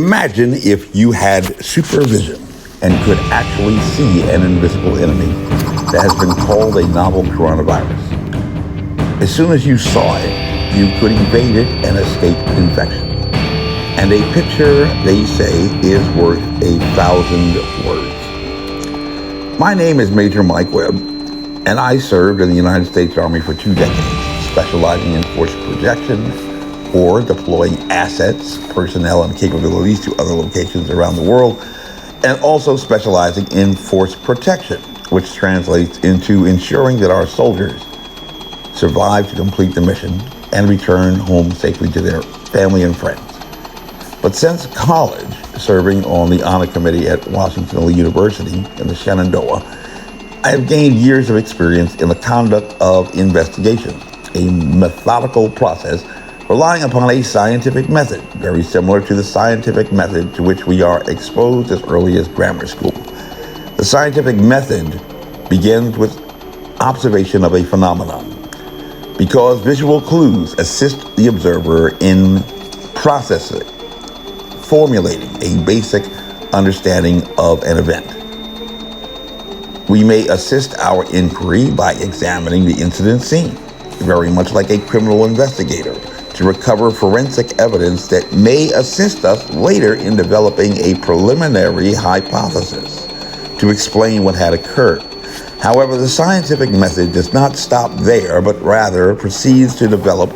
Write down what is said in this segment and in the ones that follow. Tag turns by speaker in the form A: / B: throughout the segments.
A: Imagine if you had supervision and could actually see an invisible enemy that has been called a novel coronavirus. As soon as you saw it, you could evade it and escape infection. And a picture, they say, is worth 1,000 words. My name is Major Mike Webb, and I served in the United States Army for 2 decades, specializing in force projection or deploying assets, personnel, and capabilities to other locations around the world, and also specializing in force protection, which translates into ensuring that our soldiers survive to complete the mission and return home safely to their family and friends. But since college, serving on the honor committee at Washington University in the Shenandoah, I have gained years of experience in the conduct of investigations, a methodical process relying upon a scientific method, very similar to the scientific method to which we are exposed as early as grammar school. The scientific method begins with observation of a phenomenon, because visual clues assist the observer in processing, formulating a basic understanding of an event. We may assist our inquiry by examining the incident scene, very much like a criminal investigator, to recover forensic evidence that may assist us later in developing a preliminary hypothesis to explain what had occurred. However, the scientific method does not stop there, but rather proceeds to develop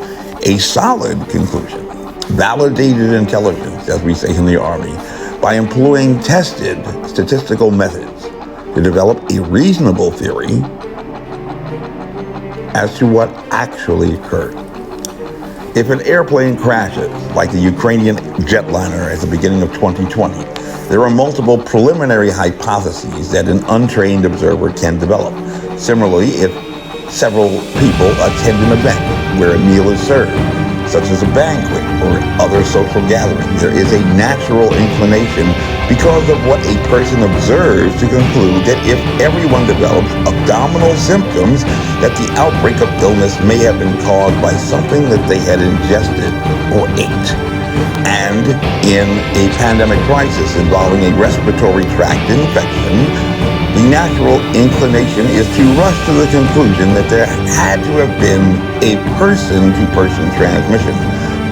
A: a solid conclusion, validated intelligence, as we say in the Army, by employing tested statistical methods to develop a reasonable theory as to what actually occurred. If an airplane crashes, like the Ukrainian jetliner at the beginning of 2020, there are multiple preliminary hypotheses that an untrained observer can develop. Similarly, if several people attend an event where a meal is served, such as a banquet or other social gathering, there is a natural inclination because of what a person observes to conclude that if everyone develops abdominal symptoms, that the outbreak of illness may have been caused by something that they had ingested or ate. And in a pandemic crisis involving a respiratory tract infection, the natural inclination is to rush to the conclusion that there had to have been a person-to-person transmission,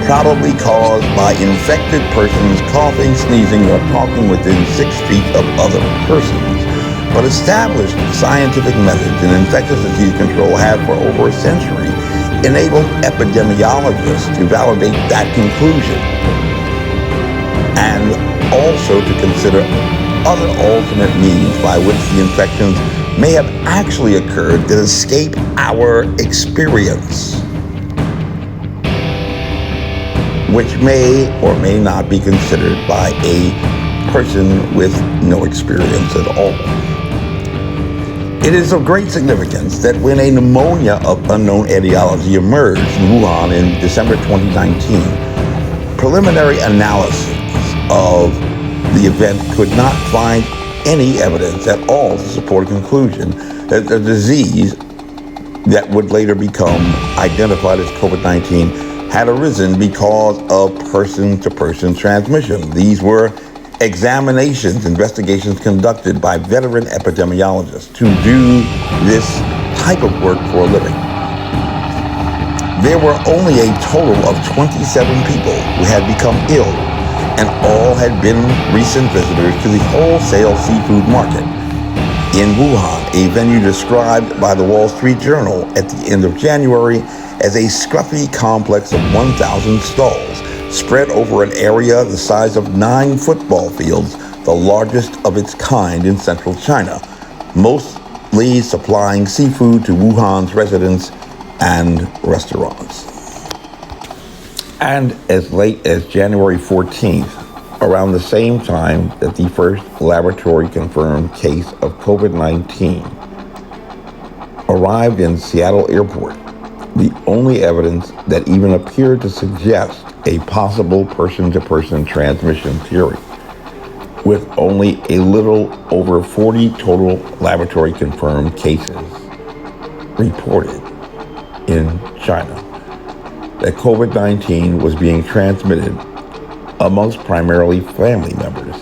A: probably caused by infected persons coughing, sneezing, or talking within 6 feet of other persons. But established scientific methods in infectious disease control have for over a century enabled epidemiologists to validate that conclusion and also to consider other alternate means by which the infections may have actually occurred that escape our experience, which may or may not be considered by a person with no experience at all. It is of great significance that when a pneumonia of unknown etiology emerged in Wuhan in December 2019, preliminary analysis of the event could not find any evidence at all to support a conclusion that the disease that would later become identified as COVID-19 had arisen because of person-to-person transmission. These were investigations conducted by veteran epidemiologists to do this type of work for a living. There were only a total of 27 people who had become ill, and all had been recent visitors to the wholesale seafood market in Wuhan, a venue described by the Wall Street Journal at the end of January as a scruffy complex of 1,000 stalls spread over an area the size of 9 football fields, the largest of its kind in central China, mostly supplying seafood to Wuhan's residents and restaurants. And as late as January 14th, around the same time that the first laboratory-confirmed case of COVID-19 arrived in Seattle Airport, the only evidence that even appeared to suggest a possible person-to-person transmission theory, with only a little over 40 total laboratory-confirmed cases reported in China, that COVID-19 was being transmitted amongst primarily family members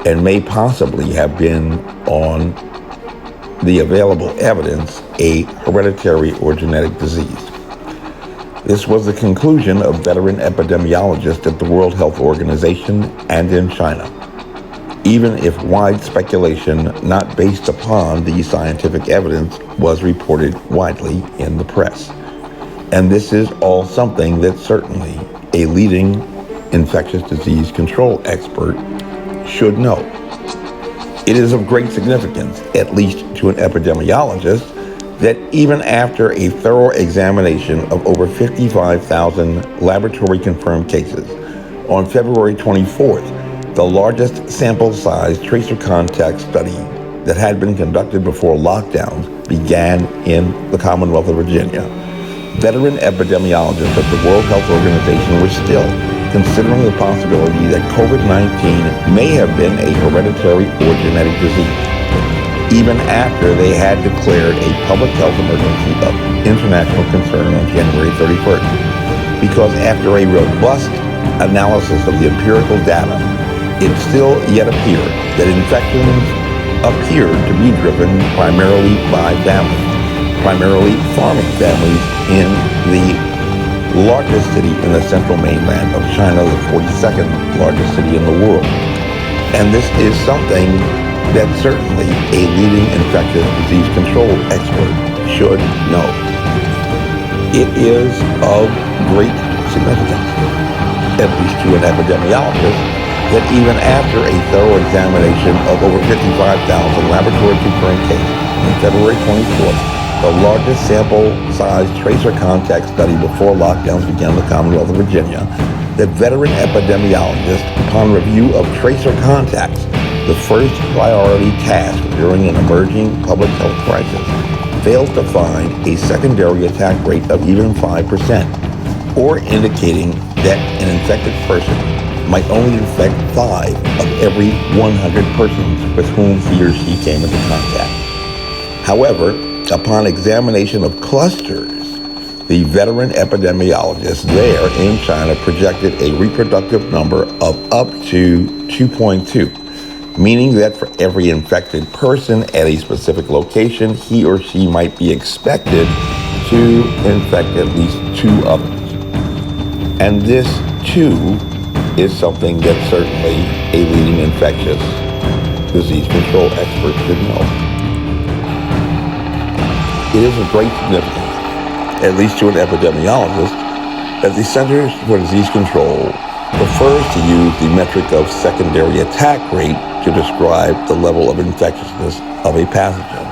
A: and may possibly have been, on the available evidence, a hereditary or genetic disease. This was the conclusion of veteran epidemiologists at the World Health Organization and in China, even if wide speculation not based upon the scientific evidence was reported widely in the press. And this is all something that certainly a leading infectious disease control expert should know. It is of great significance, at least to an epidemiologist, that even after a thorough examination of over 55,000 laboratory-confirmed cases, on February 24th, the largest sample-size tracer contact study that had been conducted before lockdowns began in the Commonwealth of Virginia. Veteran epidemiologists at the World Health Organization were still considering the possibility that COVID-19 may have been a hereditary or genetic disease, even after they had declared a public health emergency of international concern on January 31st. Because after a robust analysis of the empirical data, it still yet appeared that infections appeared to be driven primarily by families, primarily farming families in the largest city in the central mainland of China, the 42nd largest city in the world. And this is something that certainly a leading infectious disease control expert should know. It is of great significance, at least to an epidemiologist, that even after a thorough examination of over 55,000 laboratory-confirmed cases on February 24th, the largest sample-size tracer contact study before lockdowns began in the Commonwealth of Virginia, that veteran epidemiologists, upon review of tracer contacts, the first priority task during an emerging public health crisis, failed to find a secondary attack rate of even 5%, or indicating that an infected person might only infect 5 of every 100 persons with whom he or she came into contact. However, upon examination of clusters, the veteran epidemiologists there in China projected a reproductive number of up to 2.2, meaning that for every infected person at a specific location, he or she might be expected to infect at least 2 others. And this, too, is something that certainly a leading infectious disease control expert should know. It is of great significance, at least to an epidemiologist, that the Centers for Disease Control prefers to use the metric of secondary attack rate to describe the level of infectiousness of a pathogen,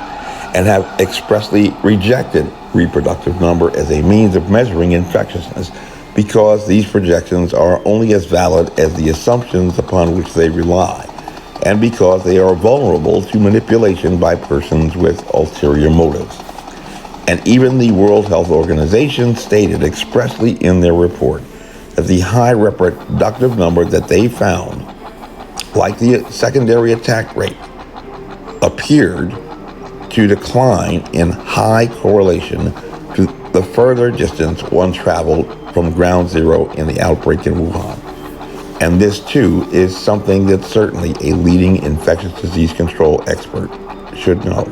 A: and have expressly rejected reproductive number as a means of measuring infectiousness, because these projections are only as valid as the assumptions upon which they rely, and because they are vulnerable to manipulation by persons with ulterior motives. And even the World Health Organization stated expressly in their report that the high reproductive number that they found, like the secondary attack rate, appeared to decline in high correlation to the further distance one traveled from ground zero in the outbreak in Wuhan. And this, too, is something that certainly a leading infectious disease control expert should know.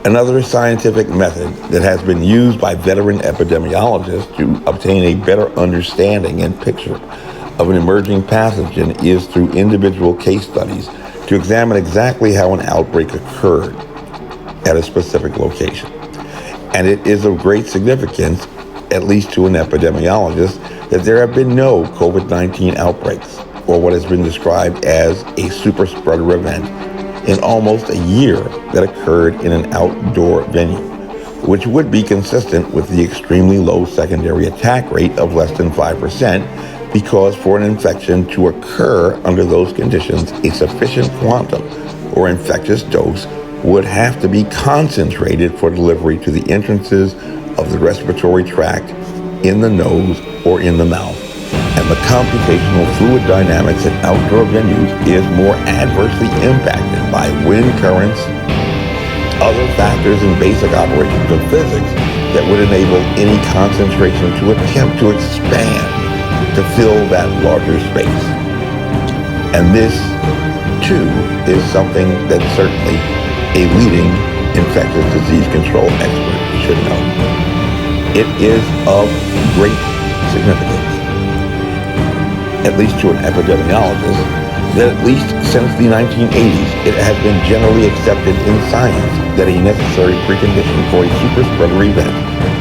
A: Another scientific method that has been used by veteran epidemiologists to obtain a better understanding and picture of an emerging pathogen is through individual case studies to examine exactly how an outbreak occurred at a specific location. And it is of great significance, at least to an epidemiologist, that there have been no COVID-19 outbreaks, or what has been described as a super spreader event, in almost a year that occurred in an outdoor venue, which would be consistent with the extremely low secondary attack rate of less than 5%, because for an infection to occur under those conditions, a sufficient quantum or infectious dose would have to be concentrated for delivery to the entrances of the respiratory tract, in the nose, or in the mouth. And the computational fluid dynamics at outdoor venues is more adversely impacted by wind currents, other factors in basic operations of physics that would enable any concentration to attempt to expand to fill that larger space. And this, too, is something that certainly a leading infectious disease control expert should know. It is of great significance, at least to an epidemiologist, that at least since the 1980s, it has been generally accepted in science that a necessary precondition for a super spreader event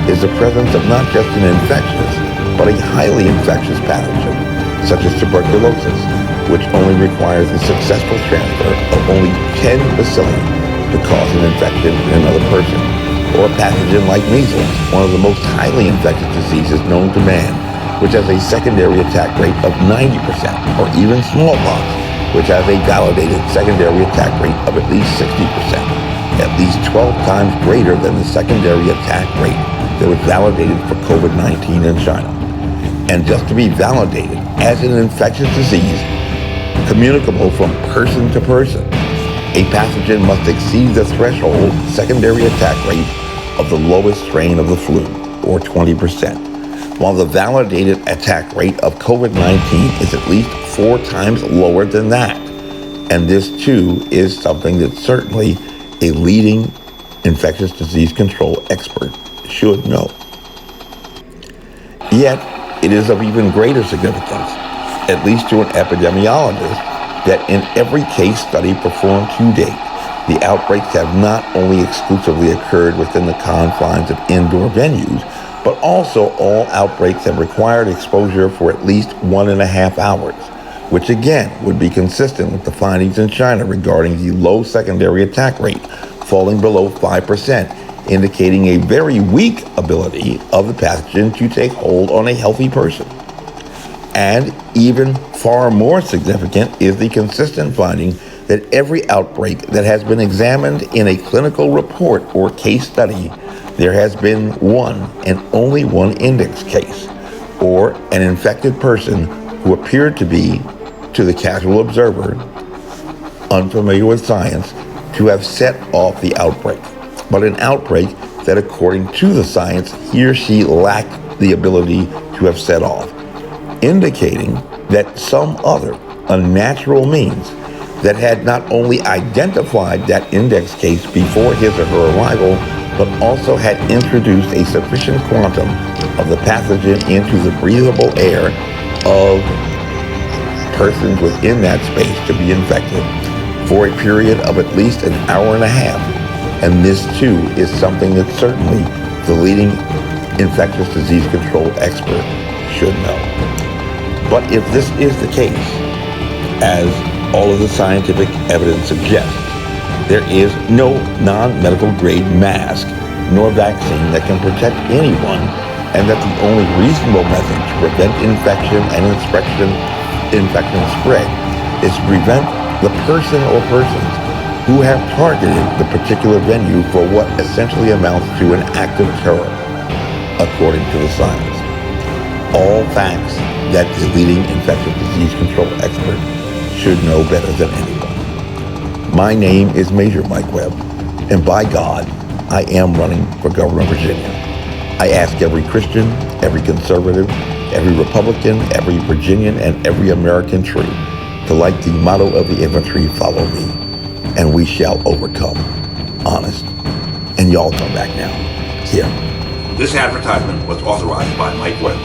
A: is the presence of not just an infectious, but a highly infectious pathogen, such as tuberculosis, which only requires the successful transfer of only 10 bacilli to cause an infection in another person, or a pathogen like measles, one of the most highly infectious diseases known to man, which has a secondary attack rate of 90%, or even smallpox, which has a validated secondary attack rate of at least 60%, at least 12 times greater than the secondary attack rate that was validated for COVID-19 in China. And just to be validated as an infectious disease, communicable from person to person, a pathogen must exceed the threshold secondary attack rate of the lowest strain of the flu, or 20%, while the validated attack rate of COVID-19 is at least 4 times lower than that. And this, too, is something that certainly a leading infectious disease control expert should know. Yet, it is of even greater significance, at least to an epidemiologist, that in every case study performed to date, the outbreaks have not only exclusively occurred within the confines of indoor venues, but also all outbreaks have required exposure for at least 1.5 hours, which again would be consistent with the findings in China regarding the low secondary attack rate, falling below 5%, indicating a very weak ability of the pathogen to take hold on a healthy person. And even far more significant is the consistent finding that every outbreak that has been examined in a clinical report or case study, there has been one and only one index case, or an infected person who appeared to be, to the casual observer, unfamiliar with science, to have set off the outbreak. But an outbreak that, according to the science, he or she lacked the ability to have set off, indicating that some other unnatural means that had not only identified that index case before his or her arrival, but also had introduced a sufficient quantum of the pathogen into the breathable air of persons within that space to be infected for a period of at least 1.5 hours. And this, too, is something that certainly the leading infectious disease control expert should know. But if this is the case, as all of the scientific evidence suggests, there is no non-medical grade mask nor vaccine that can protect anyone, and that the only reasonable method to prevent infection and infection spread is to prevent the person or persons who have targeted the particular venue for what essentially amounts to an act of terror, according to the science. All facts that the leading infectious disease control expert should know better than anyone. My name is Major Mike Webb, and by God, I am running for governor of Virginia. I ask every Christian, every conservative, every Republican, every Virginian, and every American true to, like the motto of the infantry, follow me, and we shall overcome. Honest. And y'all come back now. Here. This advertisement was authorized by Mike Webb.